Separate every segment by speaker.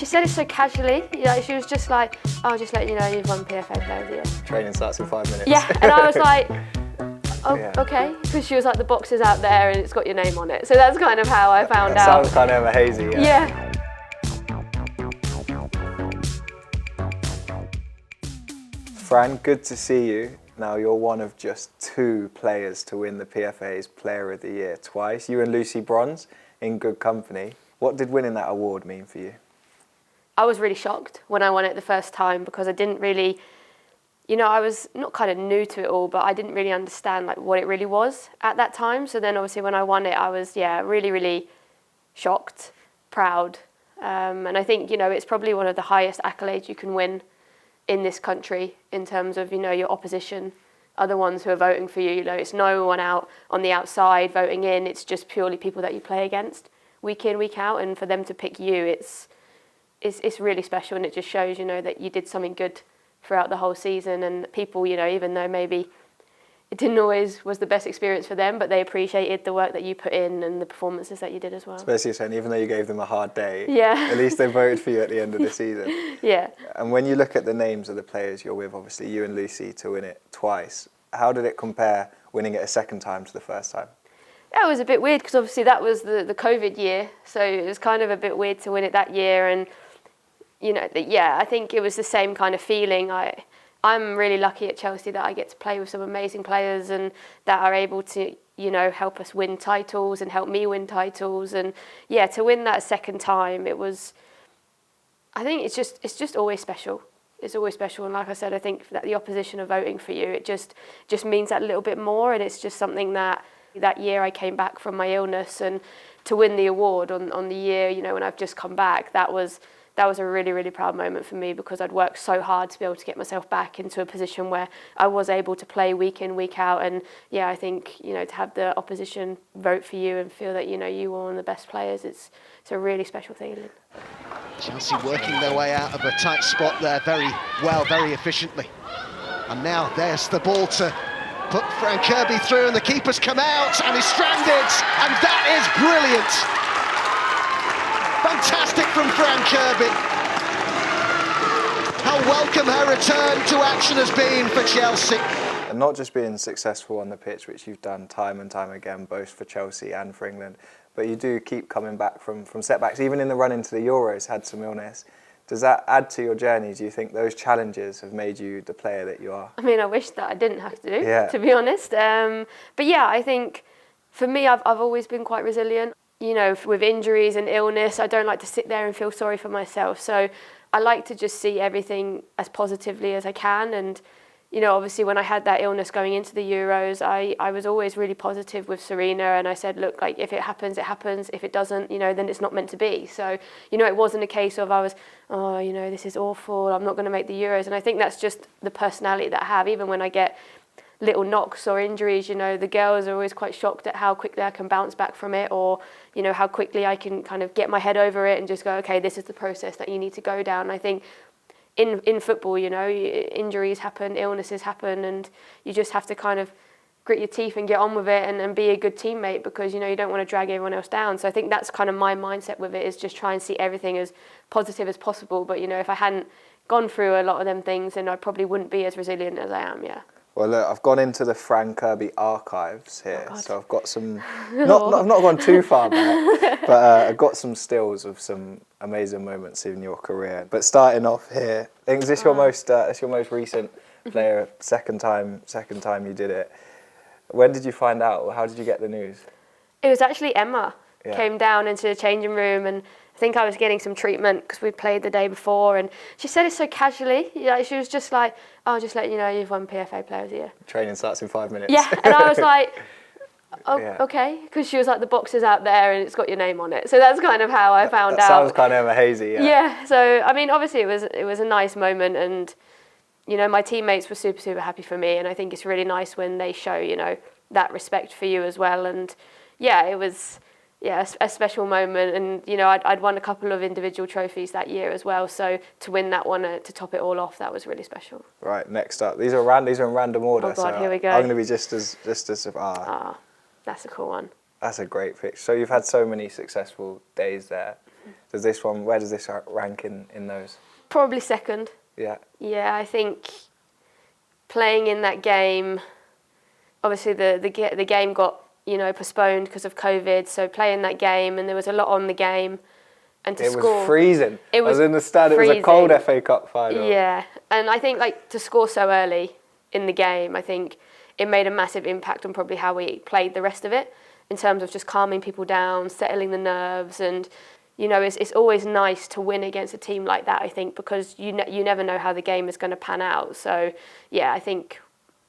Speaker 1: She said it so casually, she was just like, "I'll just let you know you've won PFA Player of the Year."
Speaker 2: Training starts in 5 minutes.
Speaker 1: Yeah, and I was like, "Oh, yeah. Okay," because she was like, "The box is out there and it's got your name on it." So that's kind of how I found out.
Speaker 2: Sounds kind of hazy.
Speaker 1: Yeah.
Speaker 2: Fran, good to see you. Now you're one of just 2 players to win the PFA's Player of the Year twice. You and Lucy bronze in good company. What did winning that award mean for you?
Speaker 1: I was really shocked when I won it the first time because I didn't really, I was not kind of new to it all, but I didn't really understand like what it really was at that time. So then obviously when I won it, I was, really, really shocked, proud. And I think, it's probably one of the highest accolades you can win in this country in terms of, your opposition, other ones who are voting for you. It's no one out on the outside voting in. It's just purely people that you play against week in, week out. And for them to pick you, it's really special, and it just shows, that you did something good throughout the whole season. And people, even though maybe it didn't always was the best experience for them, but they appreciated the work that you put in and the performances that you did as well.
Speaker 2: Especially saying, even though you gave them a hard day,
Speaker 1: yeah.
Speaker 2: At least they voted for you at the end of the season.
Speaker 1: Yeah.
Speaker 2: And when you look at the names of the players you're with, obviously you and Lucy to win it twice, how did it compare winning it a second time to the first time?
Speaker 1: Yeah, it was a bit weird because obviously that was the COVID year, so it was kind of a bit weird to win it that year. And I think it was the same kind of feeling. I'm really lucky at Chelsea that I get to play with some amazing players and that are able to, help us win titles and help me win titles. And yeah, to win that a second time, I think it's just always special. It's always special. And like I said, I think that the opposition are voting for you, it just means that little bit more. And it's just something that year I came back from my illness, and to win the award on the year, when I've just come back, that was a really, really proud moment for me because I'd worked so hard to be able to get myself back into a position where I was able to play week in, week out. And yeah, I think, to have the opposition vote for you and feel that, you were one of the best players, it's a really special feeling.
Speaker 3: Chelsea working their way out of a tight spot there very well, very efficiently. And now there's the ball to put Fran Kirby through, and the keeper's come out and he's stranded, and that is brilliant. Fantastic from Fran Kirby. How welcome her return to action has been for Chelsea.
Speaker 2: And not just being successful on the pitch, which you've done time and time again, both for Chelsea and for England, but you do keep coming back from setbacks. Even in the run into the Euros, had some illness. Does that add to your journey? Do you think those challenges have made you the player that you are?
Speaker 1: I mean, I wish that I didn't have to, to be honest. But yeah, I think for me, I've always been quite resilient. With injuries and illness, I don't like to sit there and feel sorry for myself. So I like to just see everything as positively as I can. And, obviously when I had that illness going into the Euros, I was always really positive with Serena. And I said, look, like if it happens, it happens. If it doesn't, then it's not meant to be. So, it wasn't a case of I was, this is awful, I'm not going to make the Euros. And I think that's just the personality that I have. Even when I get little knocks or injuries, the girls are always quite shocked at how quickly I can bounce back from it, or how quickly I can kind of get my head over it and just go, okay, this is the process that you need to go down. And I think in football, injuries happen, illnesses happen, and you just have to kind of grit your teeth and get on with it and be a good teammate because you don't want to drag everyone else down. So I think that's kind of my mindset with it, is just try and see everything as positive as possible. But if I hadn't gone through a lot of them things, then I probably wouldn't be as resilient as I am. Yeah.
Speaker 2: Well, look, I've gone into the Fran Kirby archives here, so I've got some, I've not gone too far back, but I've got some stills of some amazing moments in your career. But starting off here, I think this your most recent player, second time you did it. When did you find out, or how did you get the news?
Speaker 1: It was actually Emma came down into the changing room, and I think I was getting some treatment because we'd played the day before, and she said it so casually. She was just like, "I'll just let you know you've won PFA Players of the Year."
Speaker 2: Training starts in 5 minutes.
Speaker 1: Yeah, and I was like, okay, because she was like, the box is out there and it's got your name on it. So that's kind of how I found out.
Speaker 2: Sounds kind of hazy.
Speaker 1: Yeah. So I mean, obviously it was a nice moment, and my teammates were super, super happy for me, and I think it's really nice when they show that respect for you as well. And yeah, it was. Yeah, a special moment, and I'd won a couple of individual trophies that year as well. So to win that one to top it all off, that was really special.
Speaker 2: Right, next up, these are in random order.
Speaker 1: Oh God,
Speaker 2: so
Speaker 1: here we go.
Speaker 2: I'm going to be just as
Speaker 1: that's a cool one.
Speaker 2: That's a great pitch. So you've had so many successful days there. Where does this rank in those?
Speaker 1: Probably second.
Speaker 2: Yeah.
Speaker 1: Yeah, I think playing in that game, obviously the game got, postponed because of COVID, so playing that game, and there was a lot on the game, and to score...
Speaker 2: It was freezing. I was in the stand,
Speaker 1: freezing.
Speaker 2: It was a cold FA Cup final.
Speaker 1: Yeah, and I think to score so early in the game, I think it made a massive impact on probably how we played the rest of it, in terms of just calming people down, settling the nerves, and it's always nice to win against a team like that, I think, because you never know how the game is going to pan out. So yeah, I think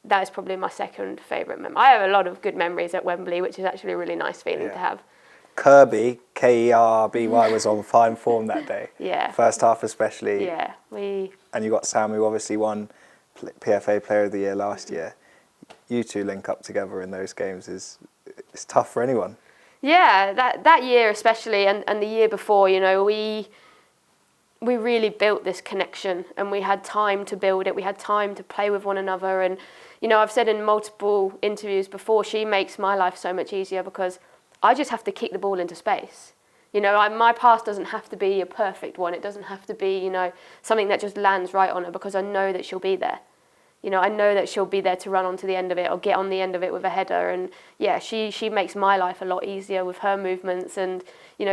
Speaker 1: that is probably my second favourite memory. I have a lot of good memories at Wembley, which is actually a really nice feeling to have.
Speaker 2: Kirby, K-E-R-B-Y, was on fine form that day.
Speaker 1: Yeah.
Speaker 2: First half especially.
Speaker 1: Yeah.
Speaker 2: And you got Sam, who obviously won PFA Player of the Year last year. You two link up together in those games it's tough for anyone.
Speaker 1: Yeah, that year especially, and the year before, we really built this connection, and we had time to build it. We had time to play with one another, and I've said in multiple interviews before, she makes my life so much easier because I just have to kick the ball into space. My pass doesn't have to be a perfect one. It doesn't have to be, something that just lands right on her, because I know that she'll be there. I know that she'll be there to run onto the end of it or get on the end of it with a header. And yeah, she makes my life a lot easier with her movements. And,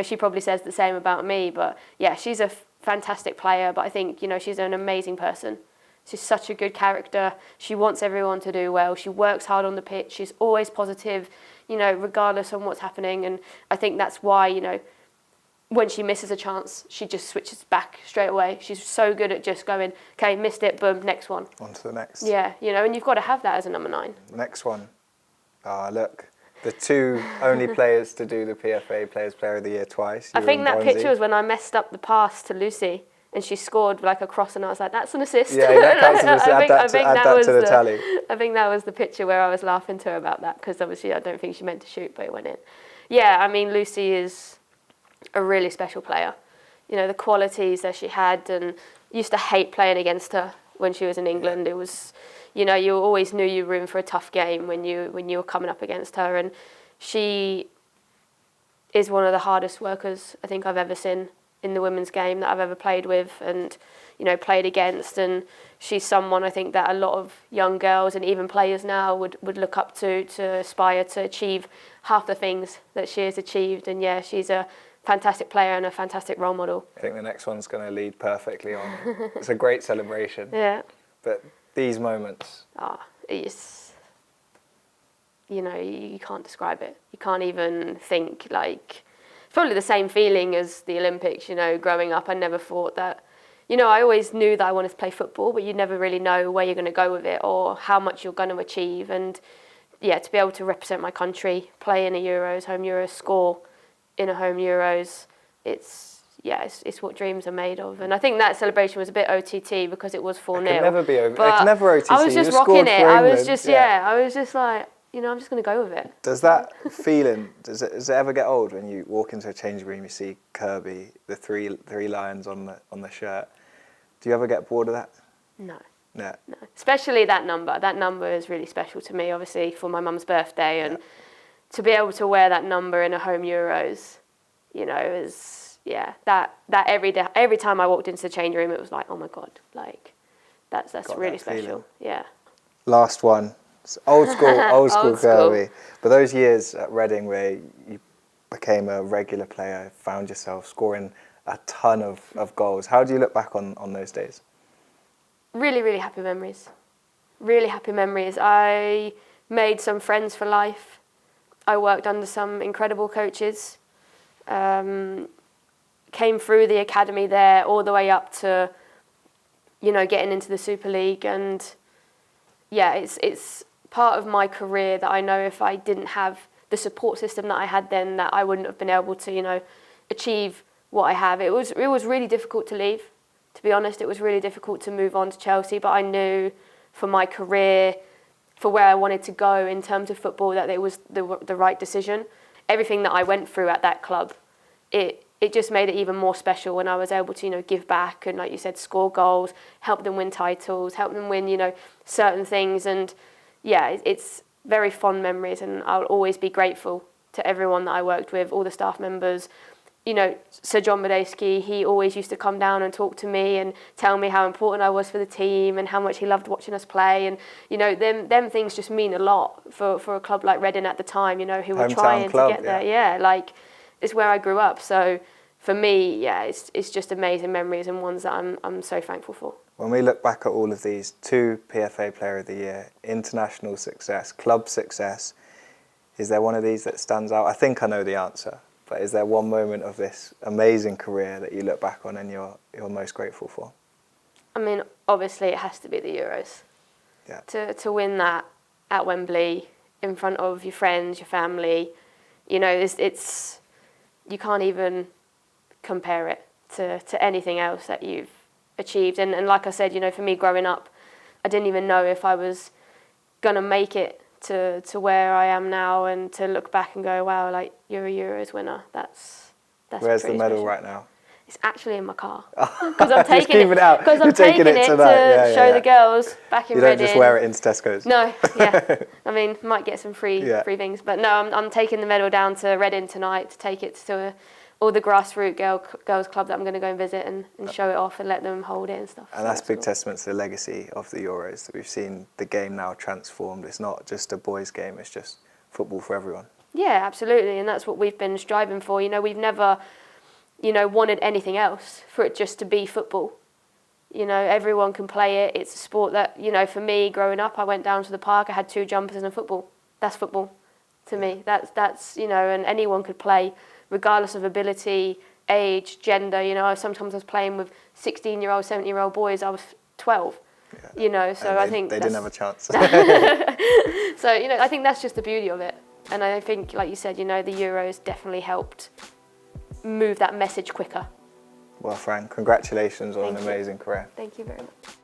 Speaker 1: she probably says the same about me. But yeah, she's a fantastic player. But I think, she's an amazing person. She's such a good character. She wants everyone to do well. She works hard on the pitch. She's always positive, regardless of what's happening. And I think that's why, when she misses a chance, she just switches back straight away. She's so good at just going, okay, missed it, boom, next one.
Speaker 2: On to the next.
Speaker 1: Yeah, and you've got to have that as a number 9.
Speaker 2: Next one. Look, the two only players to do the PFA Players Player of the Year twice.
Speaker 1: I think that picture was when I messed up the pass to Lucy, and she scored like a cross, and I was like, that's an assist.
Speaker 2: Yeah, that counts as an assist. Add that to the tally.
Speaker 1: I think that was the picture where I was laughing to her about that, because obviously I don't think she meant to shoot, but it went in. Yeah, I mean, Lucy is a really special player. The qualities that she had, and used to hate playing against her when she was in England. It was, you always knew you were in for a tough game when you were coming up against her, and she is one of the hardest workers I think I've ever seen in the women's game that I've ever played with and, played against. And she's someone I think that a lot of young girls and even players now would look up to aspire to achieve half the things that she has achieved. And yeah, she's a fantastic player and a fantastic role model.
Speaker 2: I think the next one's going to lead perfectly on. It's a great celebration.
Speaker 1: Yeah.
Speaker 2: But these moments...
Speaker 1: It's... you can't describe it. You can't even think, it's probably the same feeling as the Olympics, growing up. I never thought that... I always knew that I wanted to play football, but you never really know where you're going to go with it or how much you're going to achieve. And yeah, to be able to represent my country, play in a Euros, home Euros, score in a home Euros, it's what dreams are made of. And I think that celebration was a bit OTT because it was 4-0.
Speaker 2: It can never be it can never OTT.
Speaker 1: I was just rocking it. I was just like, I'm just going to go with it.
Speaker 2: Does that feeling, does it ever get old when you walk into a changing room, you see Kirby, the three lions on the shirt? Do you ever get bored of that?
Speaker 1: No.
Speaker 2: No.
Speaker 1: Especially that number. That number is really special to me, obviously, for my mum's birthday. And to be able to wear that number in a home Euros, that every time I walked into the change room, it was like, oh my God, that's really special.
Speaker 2: Feeling.
Speaker 1: Yeah.
Speaker 2: Last one. It's old school Kirby. But those years at Reading where you became a regular player, found yourself scoring a ton of goals. How do you look back on those days?
Speaker 1: Really, really happy memories. Really happy memories. I made some friends for life. I worked under some incredible coaches, came through the academy there all the way up to, getting into the Super League. And yeah, it's part of my career that I know if I didn't have the support system that I had then, that I wouldn't have been able to, achieve what I have. It was really difficult to leave, to be honest. It was really difficult to move on to Chelsea, but I knew for my career, for where I wanted to go in terms of football, that it was the right decision. Everything that I went through at that club, it just made it even more special when I was able to, give back and, like you said, score goals, help them win titles, help them win, certain things. And yeah, it's very fond memories, and I'll always be grateful to everyone that I worked with, all the staff members, you know, Sir John Medeski, he always used to come down and talk to me and tell me how important I was for the team and how much he loved watching us play. And, you know, them things just mean a lot for a club like Reading at the time, you know, who were trying to get there. Yeah, like, it's where I grew up. So for me, yeah, it's just amazing memories and ones that I'm so thankful for.
Speaker 2: When we look back at all of these, 2 PFA Player of the Year, international success, club success, is there one of these that stands out? I think I know the answer. But is there one moment of this amazing career that you look back on and you're most grateful for?
Speaker 1: I mean, obviously it has to be the Euros.
Speaker 2: Yeah.
Speaker 1: To win that at Wembley in front of your friends, your family, you know, it's you can't even compare it to anything else that you've achieved. And like I said, you know, for me growing up, I didn't even know if I was gonna make it to where I am now, and to look back and go, wow, like, you're a Euros winner. That's
Speaker 2: Where's the medal
Speaker 1: special.
Speaker 2: right now?
Speaker 1: It's actually in my car because I'm taking it
Speaker 2: out.
Speaker 1: because I'm taking it to show the girls back in Reading.
Speaker 2: You don't just wear it into Tesco's.
Speaker 1: No, yeah. I mean, might get some free things, but no, I'm taking the medal down to Reading tonight to take it to all the grassroots girls club that I'm going to go and visit and show it off and let them hold it and stuff.
Speaker 2: And that's big testament to the legacy of the Euros, that we've seen the game now transformed. It's not just a boys' game, it's just football for everyone. Yeah,
Speaker 1: absolutely, and that's what we've been striving for. You know, we've never, you know, wanted anything else, for it just to be football. You know, everyone can play it. It's a sport that, you know, for me, growing up, I went down to the park, I had 2 jumpers and a football. That's football to me. That's you know, and anyone could play, regardless of ability, age, gender. You know, sometimes I was playing with 16-year-old, 17-year-old boys. I was 12. Yeah. You know, so I think
Speaker 2: they didn't have a chance.
Speaker 1: So, you know, I think that's just the beauty of it. And I think, like you said, you know, the Euros definitely helped move that message quicker.
Speaker 2: Well, Fran, congratulations on an amazing career.
Speaker 1: Thank you very much.